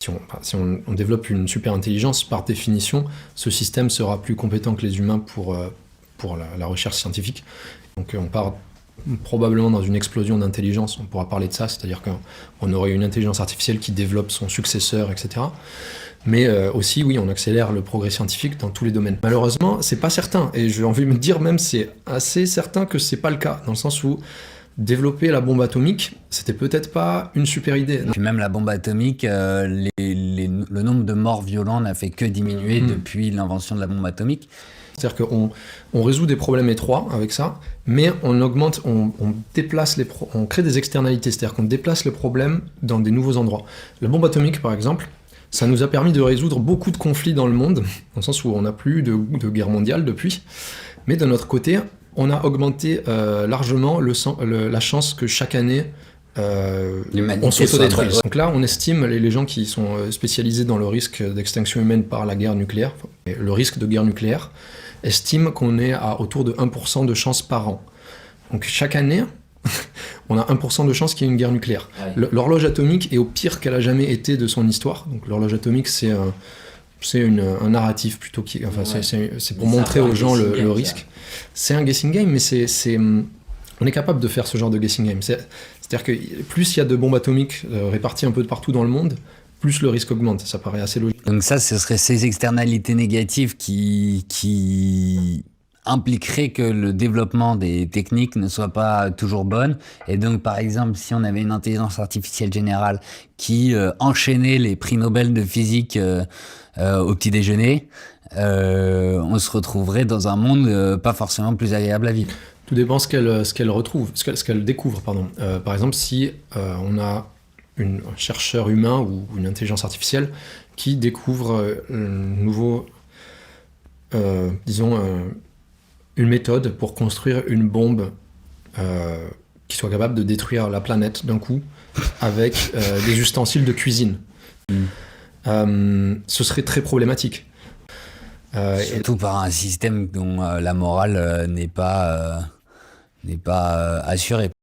Si on développe une super intelligence, par définition, ce système sera plus compétent que les humains pour la recherche scientifique. Donc on part probablement dans une explosion d'intelligence, on pourra parler de ça, c'est-à-dire qu'on aurait une intelligence artificielle qui développe son successeur, etc. Mais aussi, oui, on accélère le progrès scientifique dans tous les domaines. Malheureusement, c'est pas certain, et j'ai envie de me dire même c'est assez certain que c'est pas le cas, dans le sens où développer la bombe atomique, c'était peut-être pas une super idée. Puis même la bombe atomique, le nombre de morts violents n'a fait que diminuer depuis l'invention de la bombe atomique. C'est-à-dire qu'on résout des problèmes étroits avec ça, mais on augmente, on déplace on crée des externalités, c'est-à-dire qu'on déplace les problèmes dans des nouveaux endroits. La bombe atomique, par exemple, ça nous a permis de résoudre beaucoup de conflits dans le monde, dans le sens où on n'a plus de guerre mondiale depuis, mais de notre côté, on a augmenté largement la chance que chaque année, on s'autodétruise. Donc là, on estime, les gens qui sont spécialisés dans le risque d'extinction humaine par la guerre nucléaire, le risque de guerre nucléaire, estiment qu'on est à autour de 1% de chance par an. Donc chaque année, on a 1% de chance qu'il y ait une guerre nucléaire. Ouais. L'horloge atomique est au pire qu'elle a jamais été de son histoire. Donc l'horloge atomique, c'est un narratif plutôt qui, enfin, ouais. c'est pour montrer aux gens le risque. C'est un guessing game, mais on est capable de faire ce genre de guessing game. C'est-à-dire que plus il y a de bombes atomiques réparties un peu de partout dans le monde, plus le risque augmente. Ça paraît assez logique. Donc ça, ce serait ces externalités négatives qui impliqueraient que le développement des techniques ne soit pas toujours bonne. Et donc, par exemple, si on avait une intelligence artificielle générale qui enchaînait les prix Nobel de physique au petit déjeuner, on se retrouverait dans un monde pas forcément plus agréable à vivre. Tout dépend ce qu'elle découvre. Par exemple, si on a un chercheur humain ou une intelligence artificielle qui découvre une méthode pour construire une bombe qui soit capable de détruire la planète d'un coup avec des ustensiles de cuisine. Ce serait très problématique. Surtout par un système dont la morale n'est pas assurée.